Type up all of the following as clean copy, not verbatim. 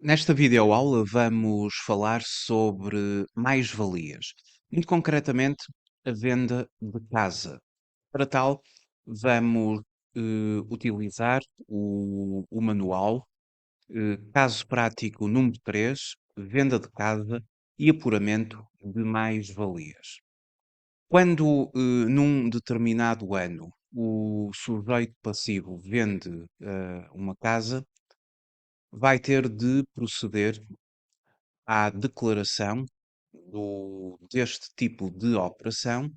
Nesta videoaula vamos falar sobre mais-valias, muito concretamente a venda de casa. Para tal, vamos utilizar o manual, caso prático número 3, venda de casa e apuramento de mais-valias. Quando num determinado ano o sujeito passivo vende uma casa, vai ter de proceder à declaração deste tipo de operação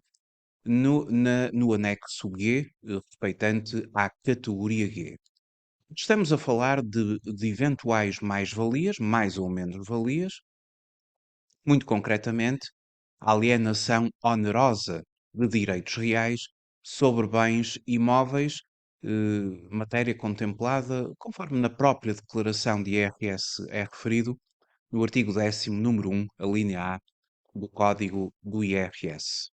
no anexo G, respeitante à categoria G. Estamos a falar de eventuais mais-valias, mais ou menos valias, muito concretamente, a alienação onerosa de direitos reais sobre bens imóveis, matéria contemplada, conforme na própria declaração de IRS é referido, no artigo 10º, número 1, a linha A do Código do IRS.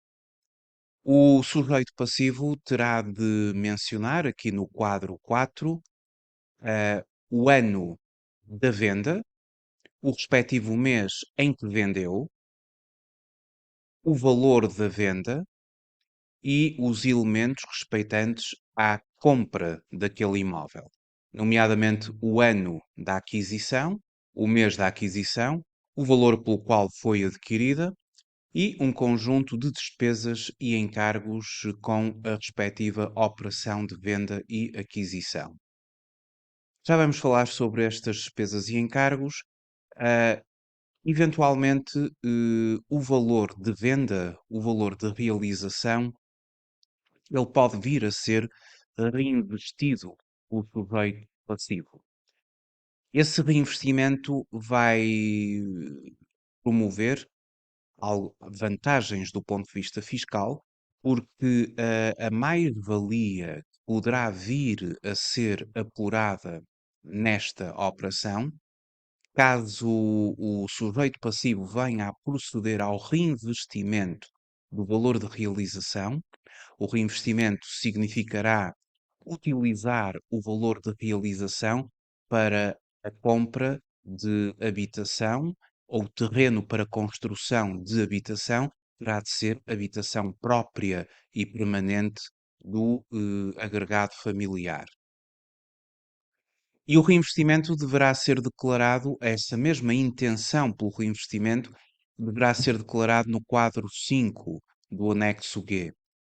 O sujeito passivo terá de mencionar aqui no quadro 4 o ano da venda, o respectivo mês em que vendeu, o valor da venda e os elementos respeitantes à compra daquele imóvel, nomeadamente o ano da aquisição, o mês da aquisição, o valor pelo qual foi adquirida e um conjunto de despesas e encargos com a respectiva operação de venda e aquisição. Já vamos falar sobre estas despesas e encargos. Ah, eventualmente, o valor de venda, o valor de realização, ele pode vir a ser reinvestido pelo sujeito passivo. Esse reinvestimento vai promover vantagens do ponto de vista fiscal, porque a mais-valia que poderá vir a ser apurada nesta operação, caso o sujeito passivo venha a proceder ao reinvestimento do valor de realização, o reinvestimento significará utilizar o valor de realização para a compra de habitação ou terreno para construção de habitação, terá de ser habitação própria e permanente do agregado familiar. E o reinvestimento deverá ser declarado, essa mesma intenção pelo reinvestimento deverá ser declarado no quadro 5 do anexo G.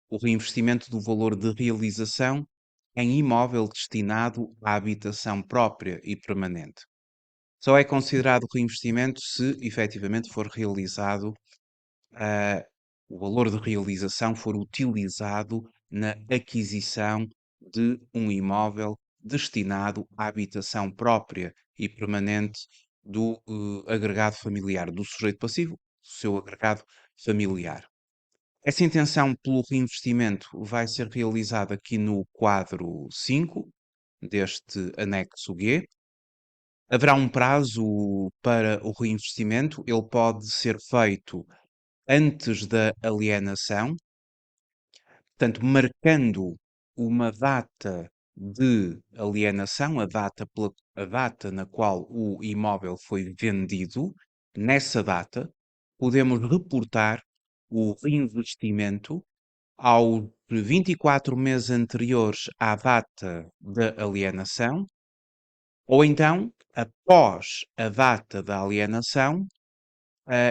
O reinvestimento do valor de realização em imóvel destinado à habitação própria e permanente. Só é considerado reinvestimento se efetivamente for realizado, ah, o valor de realização for utilizado na aquisição de um imóvel destinado à habitação própria e permanente do agregado familiar, do sujeito passivo, do seu agregado familiar. Essa intenção pelo reinvestimento vai ser realizada aqui no quadro 5 deste anexo G. Haverá um prazo para o reinvestimento, ele pode ser feito antes da alienação, portanto, marcando uma data de alienação, a data na qual o imóvel foi vendido. Nessa data, podemos reportar o reinvestimento aos 24 meses anteriores à data da alienação, ou então após a data da alienação,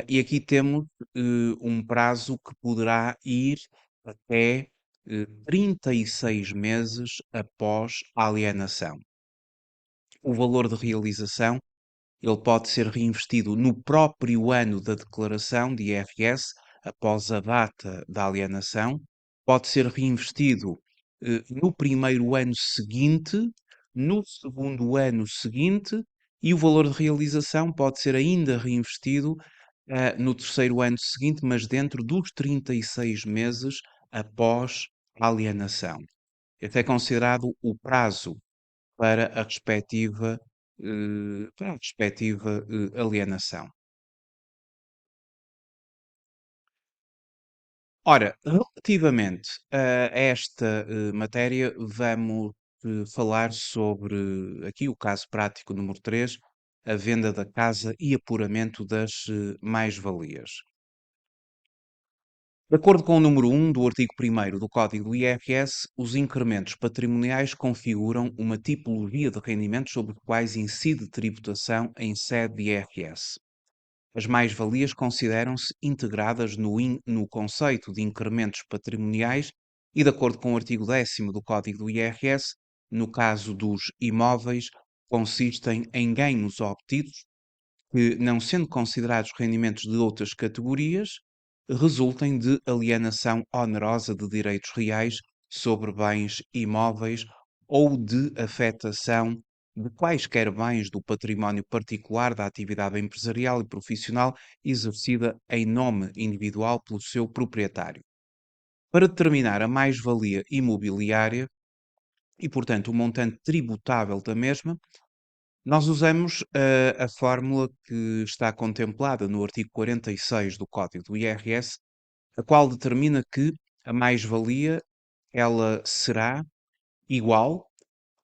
e aqui temos um prazo que poderá ir até 36 meses após a alienação. O valor de realização ele pode ser reinvestido no próprio ano da declaração de IRS, após a data da alienação, pode ser reinvestido no primeiro ano seguinte, no segundo ano seguinte, e o valor de realização pode ser ainda reinvestido no terceiro ano seguinte, mas dentro dos 36 meses após a alienação. Este é considerado o prazo para a respectiva alienação. Ora, relativamente a esta matéria, vamos falar sobre aqui o caso prático número 3, a venda da casa e apuramento das mais-valias. De acordo com o número 1 do artigo 1º do Código do IRS, os incrementos patrimoniais configuram uma tipologia de rendimentos sobre os quais incide tributação em sede de IRS. As mais-valias consideram-se integradas no conceito de incrementos patrimoniais e, de acordo com o artigo 10º do Código do IRS, no caso dos imóveis, consistem em ganhos obtidos que, não sendo considerados rendimentos de outras categorias, resultem de alienação onerosa de direitos reais sobre bens imóveis ou de afetação de quaisquer bens do património particular da atividade empresarial e profissional exercida em nome individual pelo seu proprietário. Para determinar a mais-valia imobiliária e, portanto, o montante tributável da mesma, nós usamos a fórmula que está contemplada no artigo 46 do Código do IRS, a qual determina que a mais-valia ela será igual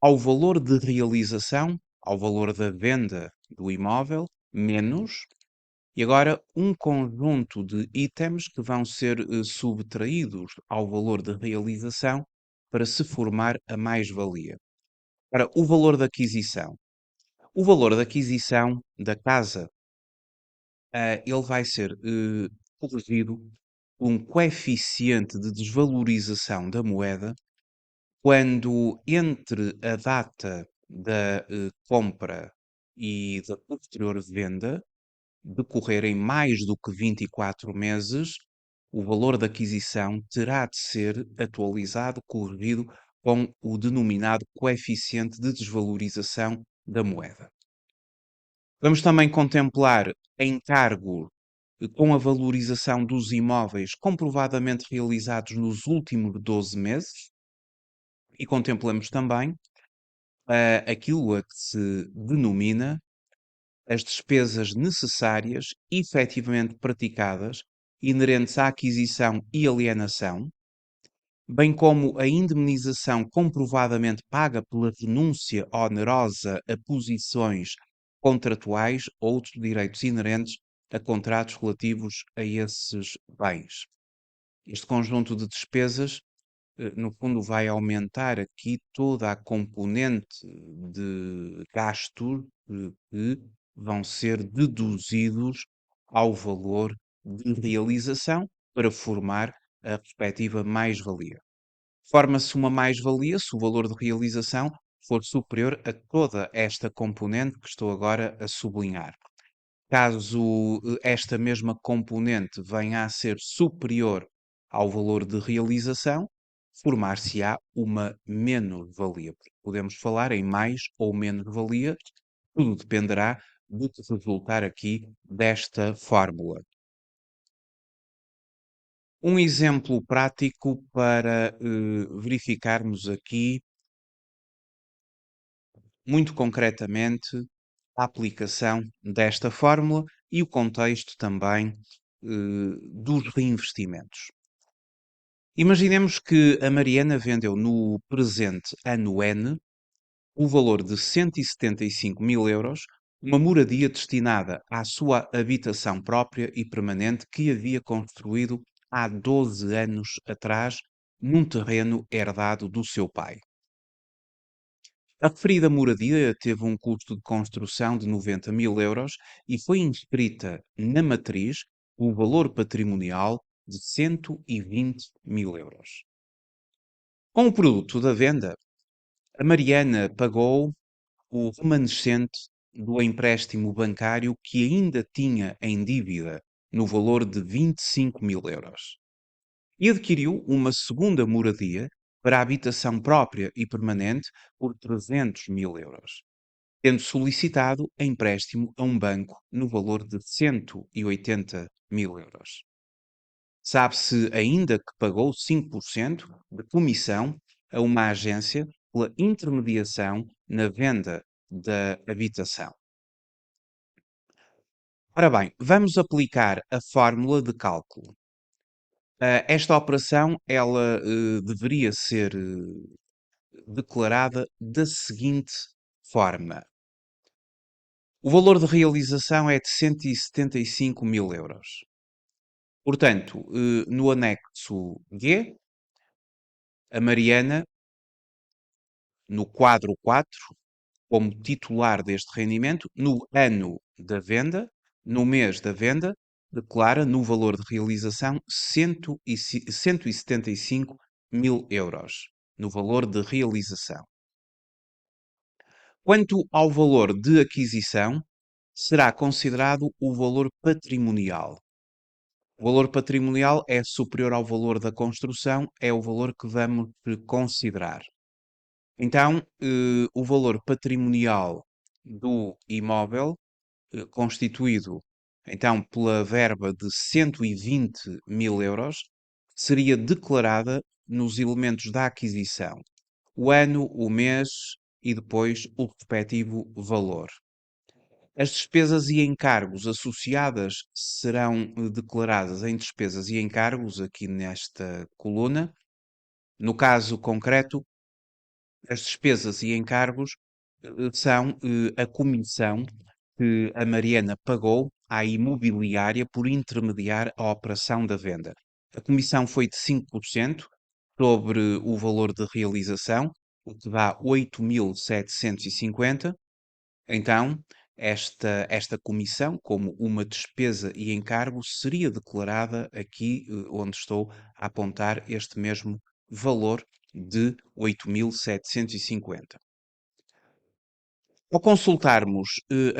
ao valor de realização, ao valor da venda do imóvel, menos, e agora um conjunto de itens que vão ser subtraídos ao valor de realização para se formar a mais-valia. Para o valor da aquisição. O valor da aquisição da casa, ele vai ser corrigido por um coeficiente de desvalorização da moeda quando entre a data da compra e da posterior venda decorrerem mais do que 24 meses, o valor da aquisição terá de ser atualizado, corrigido com o denominado coeficiente de desvalorização da moeda. Vamos também contemplar encargos com a valorização dos imóveis comprovadamente realizados nos últimos 12 meses e contemplamos também aquilo a que se denomina as despesas necessárias efetivamente praticadas inerentes à aquisição e alienação, bem como a indemnização comprovadamente paga pela renúncia onerosa a posições contratuais ou outros direitos inerentes a contratos relativos a esses bens. Este conjunto de despesas, no fundo, vai aumentar aqui toda a componente de gastos que vão ser deduzidos ao valor de realização para formar a respectiva mais-valia. Forma-se uma mais-valia se o valor de realização for superior a toda esta componente que estou agora a sublinhar. Caso esta mesma componente venha a ser superior ao valor de realização, formar-se-á uma menos-valia. Podemos falar em mais ou menos-valia, tudo dependerá do que resultar aqui desta fórmula. Um exemplo prático para verificarmos aqui, muito concretamente, a aplicação desta fórmula e o contexto também dos reinvestimentos. Imaginemos que a Mariana vendeu no presente ano N o valor de 175 mil euros, uma moradia destinada à sua habitação própria e permanente que havia construído há 12 anos atrás num terreno herdado do seu pai. A referida moradia teve um custo de construção de 90 mil euros e foi inscrita na matriz o valor patrimonial de 120 mil euros. Com o produto da venda, a Mariana pagou o remanescente do empréstimo bancário que ainda tinha em dívida no valor de 25 mil euros e adquiriu uma segunda moradia para a habitação própria e permanente por 300 mil euros, tendo solicitado empréstimo a um banco no valor de 180 mil euros. Sabe-se ainda que pagou 5% de comissão a uma agência pela intermediação na venda da habitação. Ora bem, vamos aplicar a fórmula de cálculo. Esta operação ela deveria ser declarada da seguinte forma. O valor de realização é de 175 mil euros. Portanto, no anexo G, a Mariana, no quadro 4, como titular deste rendimento, no ano da venda, no mês da venda, declara no valor de realização 175 mil euros. No valor de realização. Quanto ao valor de aquisição, será considerado o valor patrimonial. O valor patrimonial é superior ao valor da construção, é o valor que vamos considerar. Então, o valor patrimonial do imóvel, constituído então pela verba de 120 mil euros, seria declarada nos elementos da aquisição, o ano, o mês e depois o respectivo valor. As despesas e encargos associadas serão declaradas em despesas e encargos aqui nesta coluna. No caso concreto, as despesas e encargos são a comissão que a Mariana pagou à imobiliária por intermediar a operação da venda. A comissão foi de 5% sobre o valor de realização, o que dá 8.750. Então, esta comissão, como uma despesa e encargo, seria declarada aqui, onde estou a apontar este mesmo valor de 8.750. Ao consultarmos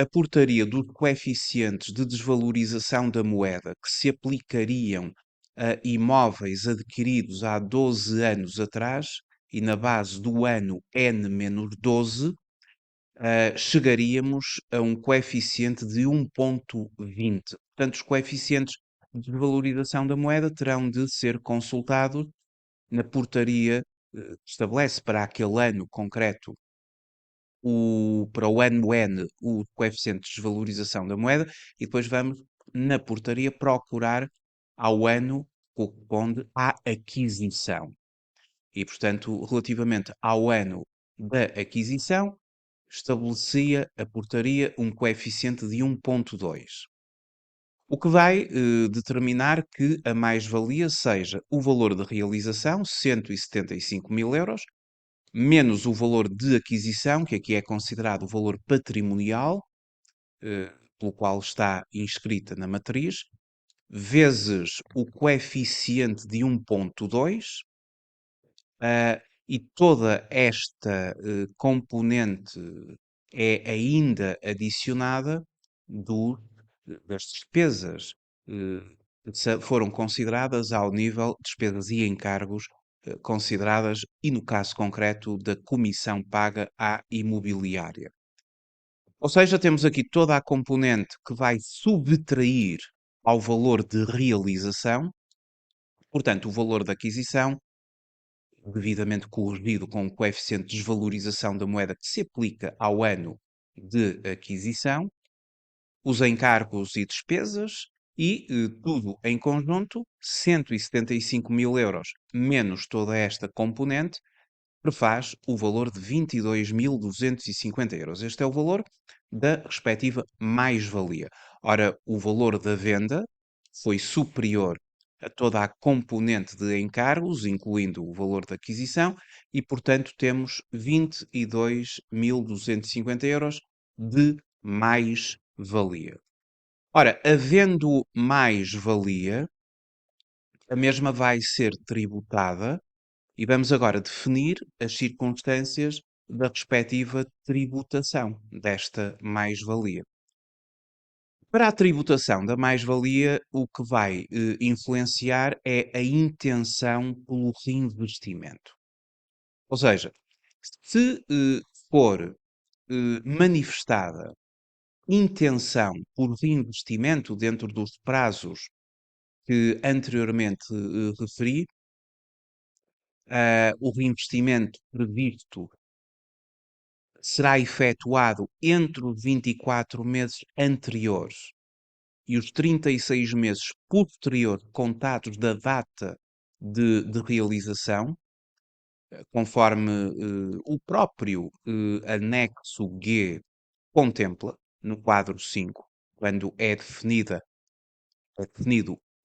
a portaria dos coeficientes de desvalorização da moeda que se aplicariam a imóveis adquiridos há 12 anos atrás e na base do ano N-12, chegaríamos a um coeficiente de 1,20. Portanto, os coeficientes de desvalorização da moeda terão de ser consultados na portaria que estabelece para aquele ano concreto para o ano N o coeficiente de desvalorização da moeda e depois vamos na portaria procurar ao ano que corresponde à aquisição. E, portanto, relativamente ao ano da aquisição, estabelecia a portaria um coeficiente de 1,2. O que vai determinar que a mais-valia seja o valor de realização, 175 mil euros, menos o valor de aquisição, que aqui é considerado o valor patrimonial, pelo qual está inscrita na matriz, vezes o coeficiente de 1,2, e toda esta componente é ainda adicionada das despesas que foram consideradas ao nível de despesas e encargos consideradas e, no caso concreto, da comissão paga à imobiliária. Ou seja, temos aqui toda a componente que vai subtrair ao valor de realização, portanto, o valor da aquisição, devidamente corrigido com o coeficiente de desvalorização da moeda que se aplica ao ano de aquisição, os encargos e despesas e tudo em conjunto, 175 mil euros menos toda esta componente, prefaz o valor de 22.250 euros. Este é o valor da respectiva mais-valia. Ora, o valor da venda foi superior a toda a componente de encargos, incluindo o valor da aquisição, e, portanto, temos 22.250 euros de mais-valia. Ora, havendo mais-valia, a mesma vai ser tributada e vamos agora definir as circunstâncias da respectiva tributação desta mais-valia. Para a tributação da mais-valia, o que vai influenciar é a intenção pelo reinvestimento. Ou seja, se for manifestada intenção por reinvestimento dentro dos prazos que anteriormente referi, o reinvestimento previsto será efetuado entre os 24 meses anteriores e os 36 meses posteriores contados da data de realização, conforme o próprio anexo G contempla, no quadro 5, quando é definido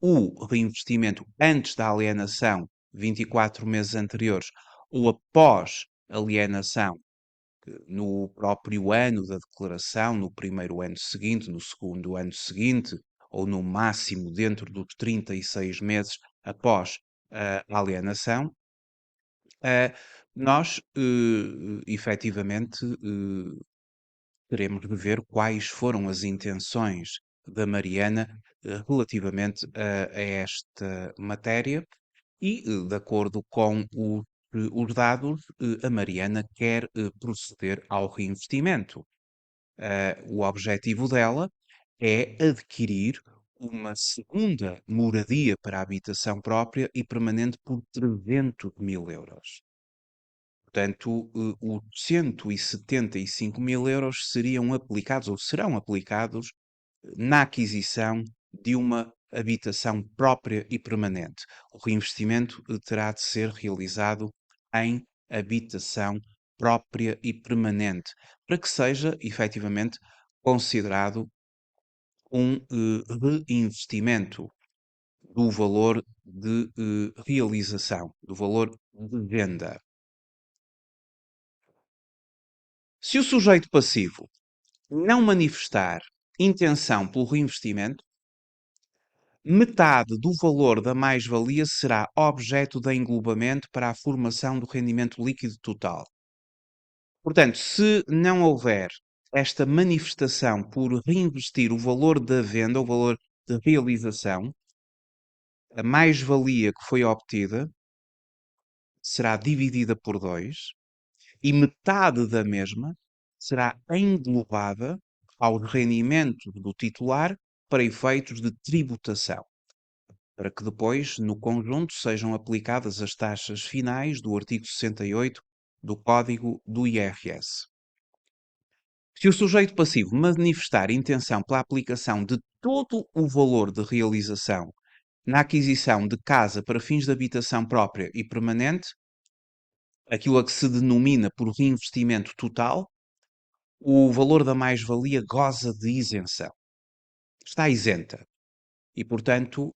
o reinvestimento antes da alienação, 24 meses anteriores, ou após alienação, no próprio ano da declaração, no primeiro ano seguinte, no segundo ano seguinte, ou no máximo dentro dos 36 meses após a alienação, nós, efetivamente, teremos de ver quais foram as intenções da Mariana, relativamente a esta matéria e, de acordo com os dados, a Mariana quer proceder ao reinvestimento. O objetivo dela é adquirir uma segunda moradia para a habitação própria e permanente por 300 mil euros. Portanto, os 175 mil euros seriam aplicados ou serão aplicados na aquisição de uma habitação própria e permanente. O reinvestimento terá de ser realizado em habitação própria e permanente, para que seja efetivamente considerado um reinvestimento do valor de realização, do valor de venda. Se o sujeito passivo não manifestar intenção pelo reinvestimento, metade do valor da mais-valia será objeto de englobamento para a formação do rendimento líquido total. Portanto, se não houver esta manifestação por reinvestir o valor da venda, o valor de realização, a mais-valia que foi obtida será dividida por 2 e metade da mesma será englobada ao rendimento do titular para efeitos de tributação, para que depois, no conjunto, sejam aplicadas as taxas finais do artigo 68 do Código do IRS. Se o sujeito passivo manifestar intenção pela aplicação de todo o valor de realização na aquisição de casa para fins de habitação própria e permanente, aquilo a que se denomina por reinvestimento total, o valor da mais-valia goza de isenção. Está isenta. E, portanto,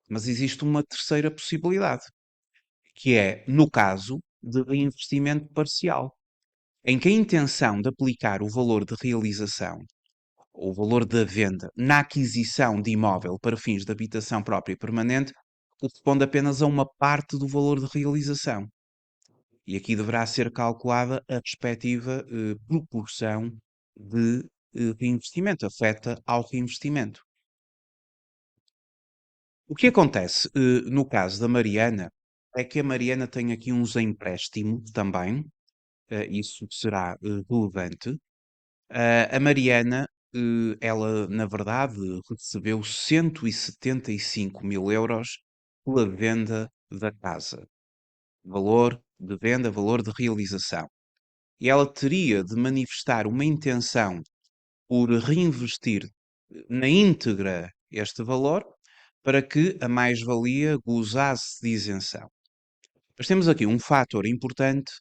mas existe uma terceira possibilidade, que é no caso de reinvestimento parcial, em que a intenção de aplicar o valor de realização ou o valor da venda na aquisição de imóvel para fins de habitação própria e permanente corresponde apenas a uma parte do valor de realização. E aqui deverá ser calculada a respectiva proporção de reinvestimento, afeta ao reinvestimento. O que acontece no caso da Mariana é que a Mariana tem aqui uns empréstimos também, isso será relevante. A Mariana, ela na verdade recebeu 175 mil euros pela venda da casa. Valor de venda, valor de realização. E ela teria de manifestar uma intenção por reinvestir na íntegra este valor para que a mais-valia gozasse de isenção. Mas temos aqui um fator importante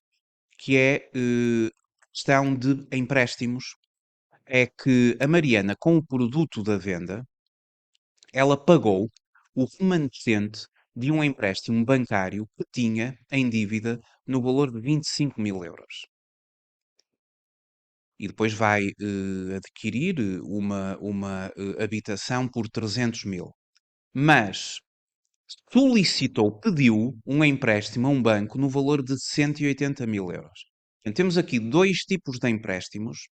que é a questão de empréstimos. É que a Mariana, com o produto da venda, ela pagou o remanescente de um empréstimo bancário que tinha em dívida no valor de 25 mil euros. E depois vai adquirir uma habitação por 300 mil. Mas solicitou, pediu um empréstimo a um banco no valor de 180 mil euros. Então, temos aqui dois tipos de empréstimos.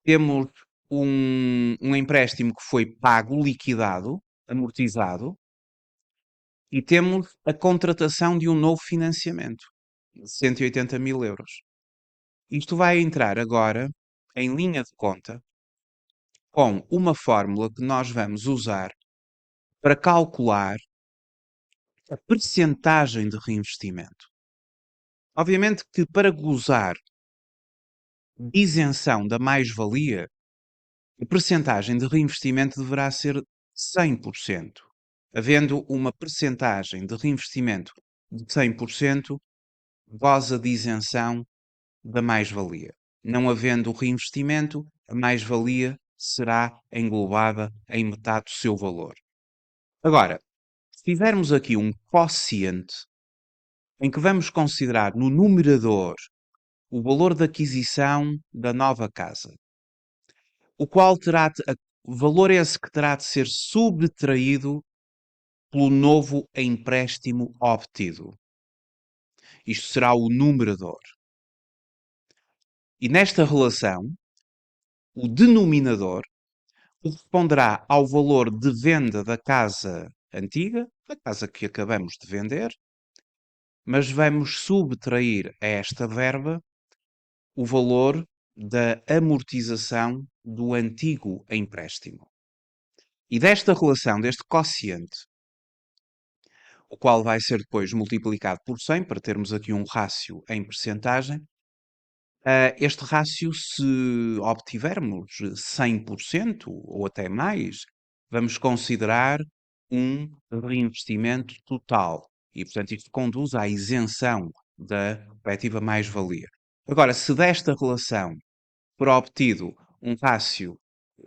Temos um empréstimo que foi pago, liquidado, amortizado, e temos a contratação de um novo financiamento de 180 mil euros. Isto vai entrar agora em linha de conta com uma fórmula que nós vamos usar para calcular a percentagem de reinvestimento. Obviamente que para gozar de isenção da mais-valia, a percentagem de reinvestimento deverá ser 100%. Havendo uma percentagem de reinvestimento de 100%, goza de isenção da mais-valia. Não havendo reinvestimento, a mais-valia será englobada em metade do seu valor. Agora, se tivermos aqui um quociente em que vamos considerar no numerador o valor de aquisição da nova casa, o qual terá valor esse que terá de ser subtraído pelo novo empréstimo obtido. Isto será o numerador. E nesta relação, o denominador corresponderá ao valor de venda da casa antiga, da casa que acabamos de vender, mas vamos subtrair a esta verba o valor da amortização do antigo empréstimo. E desta relação, deste quociente, o qual vai ser depois multiplicado por 100, para termos aqui um rácio em percentagem, este rácio, se obtivermos 100% ou até mais, vamos considerar um reinvestimento total. E, portanto, isto conduz à isenção da respectiva mais-valia. Agora, se desta relação for obtido um rácio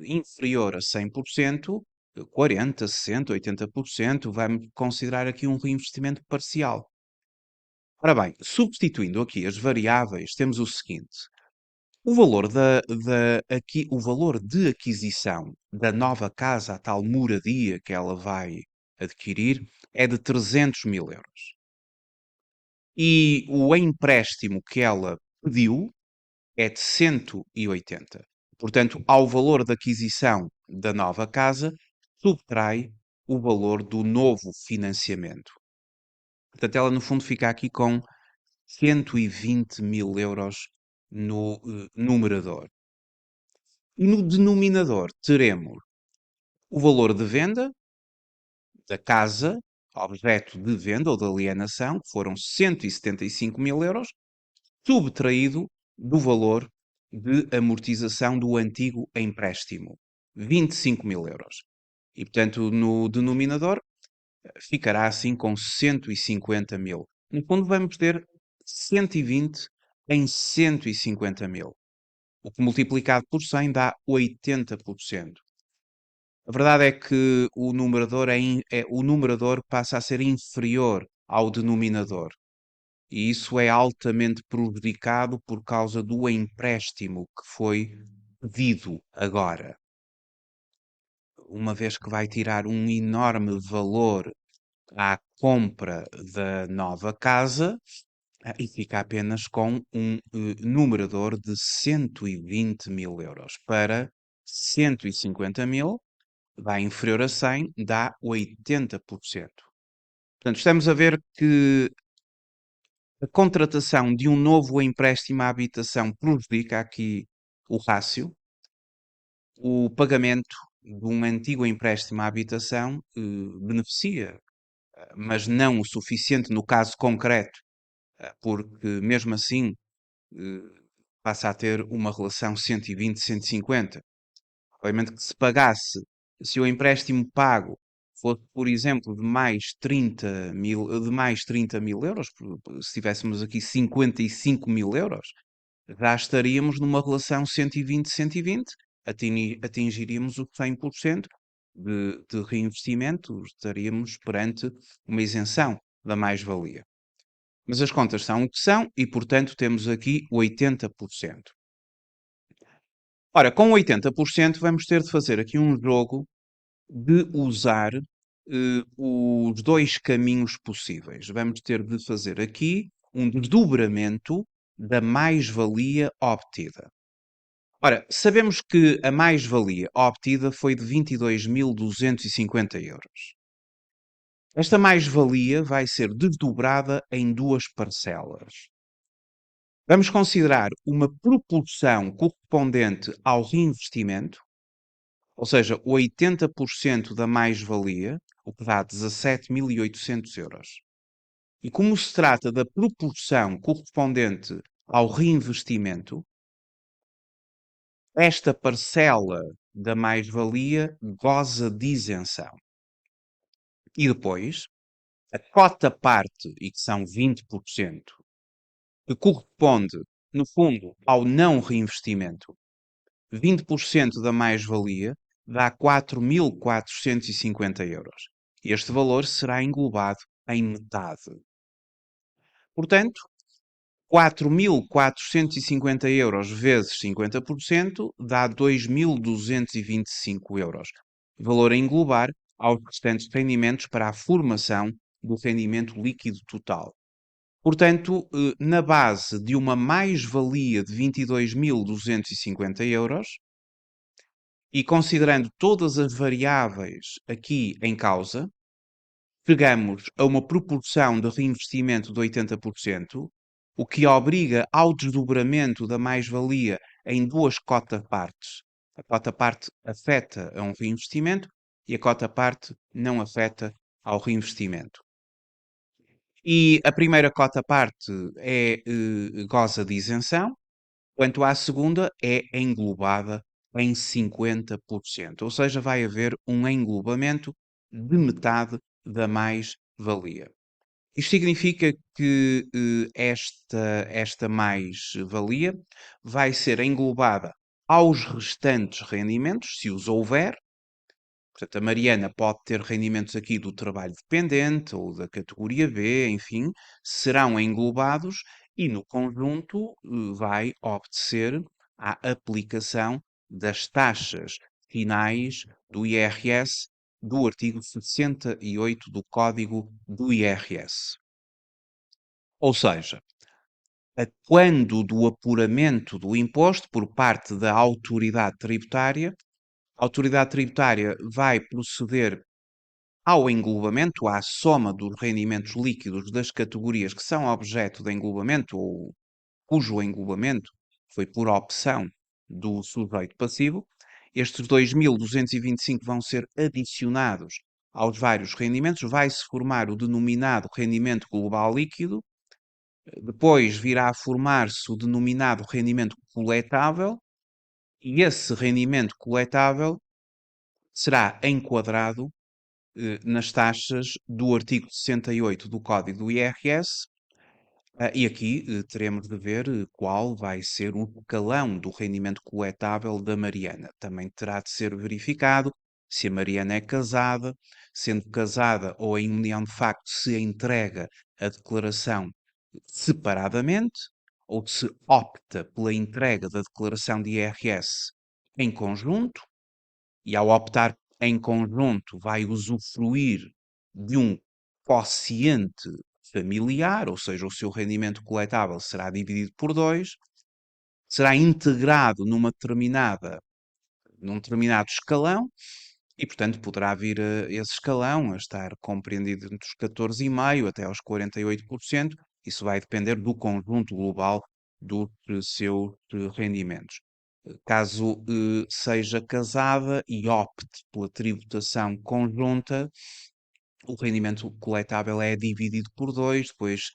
inferior a 100%, 40, 60, 80%, vamos considerar aqui um reinvestimento parcial. Ora bem, substituindo aqui as variáveis, temos o seguinte: o valor de aquisição da nova casa, a tal moradia que ela vai adquirir, é de 300 mil euros. E o empréstimo que ela pediu é de 180. Portanto, ao valor de aquisição da nova casa, subtrai o valor do novo financiamento. Portanto, ela no fundo fica aqui com 120 mil euros no numerador. E no denominador teremos o valor de venda da casa, objeto de venda ou de alienação, que foram 175 mil euros, subtraído do valor de amortização do antigo empréstimo, 25 mil euros. E, portanto, no denominador ficará assim com 150 mil. No fundo, vamos ter 120 em 150 mil, o que multiplicado por 100 dá 80%. A verdade é que o numerador passa a ser inferior ao denominador. E isso é altamente prejudicado por causa do empréstimo que foi pedido agora. Uma vez que vai tirar um enorme valor à compra da nova casa, e fica apenas com um numerador de 120 mil euros. Para 150 mil, dá inferior a 100, dá 80%. Portanto, estamos a ver que a contratação de um novo empréstimo à habitação prejudica aqui o rácio. O pagamento de um antigo empréstimo à habitação beneficia, mas não o suficiente no caso concreto, porque mesmo assim eh, passa a ter uma relação 120-150. Obviamente que se pagasse, se o empréstimo pago fosse, por exemplo, de mais 30 mil euros, se tivéssemos aqui 55 mil euros, já estaríamos numa relação 120-120, atingiríamos o 100% de reinvestimento, estaríamos perante uma isenção da mais-valia. Mas as contas são o que são e, portanto, temos aqui 80%. Ora, com 80% vamos ter de fazer aqui um jogo de usar os dois caminhos possíveis. Vamos ter de fazer aqui um desdobramento da mais-valia obtida. Ora, sabemos que a mais-valia obtida foi de 22.250 euros. Esta mais-valia vai ser desdobrada em duas parcelas. Vamos considerar uma proporção correspondente ao reinvestimento, ou seja, 80% da mais-valia, o que dá 17.800 euros. E como se trata da proporção correspondente ao reinvestimento, esta parcela da mais-valia goza de isenção. E depois, a cota parte, e que são 20%, que corresponde no fundo, ao não reinvestimento. 20% da mais-valia dá 4.450 euros. Este valor será englobado em metade. Portanto, 4.450 euros vezes 50% dá 2.225 euros. Valor a englobar aos restantes rendimentos para a formação do rendimento líquido total. Portanto, na base de uma mais-valia de 22.250 euros, e considerando todas as variáveis aqui em causa, chegamos a uma proporção de reinvestimento de 80%, o que obriga ao desdobramento da mais-valia em duas cota-partes. A cota-parte afeta a um reinvestimento e a cota-parte não afeta ao reinvestimento. E a primeira cota-parte goza de isenção, quanto à segunda é englobada em 50%. Ou seja, vai haver um englobamento de metade da mais-valia. Isto significa que esta mais-valia vai ser englobada aos restantes rendimentos, se os houver. Portanto, a Mariana pode ter rendimentos aqui do trabalho dependente ou da categoria B, enfim, serão englobados e, no conjunto, vai obedecer à aplicação das taxas finais do IRS do artigo 68 do Código do IRS. Ou seja, quando do apuramento do imposto por parte da autoridade tributária, a autoridade tributária vai proceder ao englobamento, à soma dos rendimentos líquidos das categorias que são objeto de englobamento ou cujo englobamento foi por opção do sujeito passivo. Estes 2.225 vão ser adicionados aos vários rendimentos, vai-se formar o denominado rendimento global líquido, depois virá a formar-se o denominado rendimento coletável, e esse rendimento coletável será enquadrado nas taxas do artigo 68 do Código do IRS. E aqui teremos de ver qual vai ser o calão do rendimento coletável da Mariana. Também terá de ser verificado se a Mariana é casada, sendo casada ou em união de facto se entrega a declaração separadamente, ou se opta pela entrega da declaração de IRS em conjunto, e ao optar em conjunto vai usufruir de um quociente familiar, ou seja, o seu rendimento coletável será dividido por dois, será integrado num determinado escalão e, portanto, poderá vir esse escalão a estar compreendido entre os 14,5% até aos 48%. Isso vai depender do conjunto global dos seus rendimentos. Caso seja casada e opte pela tributação conjunta, o rendimento coletável é dividido por dois, depois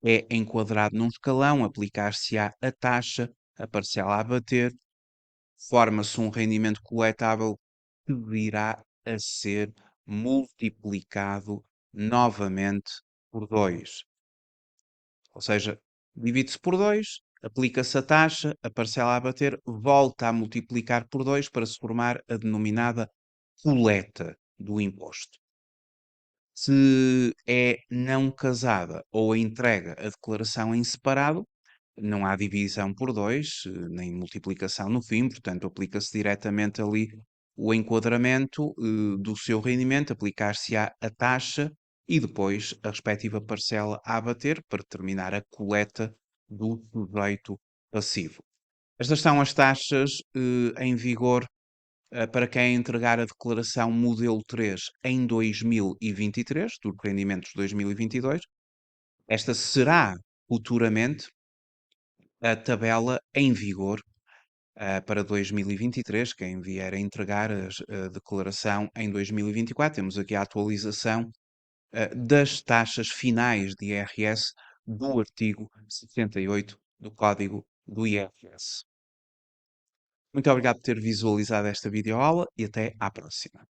é enquadrado num escalão, aplicar-se-á a taxa, a parcela a abater, forma-se um rendimento coletável que virá a ser multiplicado novamente por 2. Ou seja, divide-se por 2, aplica-se a taxa, a parcela a bater, volta a multiplicar por 2 para se formar a denominada coleta do imposto. Se é não casada ou entrega a declaração em separado, não há divisão por 2, nem multiplicação no fim, portanto, aplica-se diretamente ali o enquadramento do seu rendimento, aplicar-se-á a taxa e depois a respectiva parcela a abater para determinar a coleta do sujeito passivo. Estas são as taxas em vigor para quem entregar a declaração modelo 3 em 2023, dos rendimentos de 2022. Esta será futuramente a tabela em vigor para 2023. Quem vier a entregar a declaração em 2024, temos aqui a atualização das taxas finais de IRS do artigo 78 do Código do IRS. Muito obrigado por ter visualizado esta videoaula e até à próxima.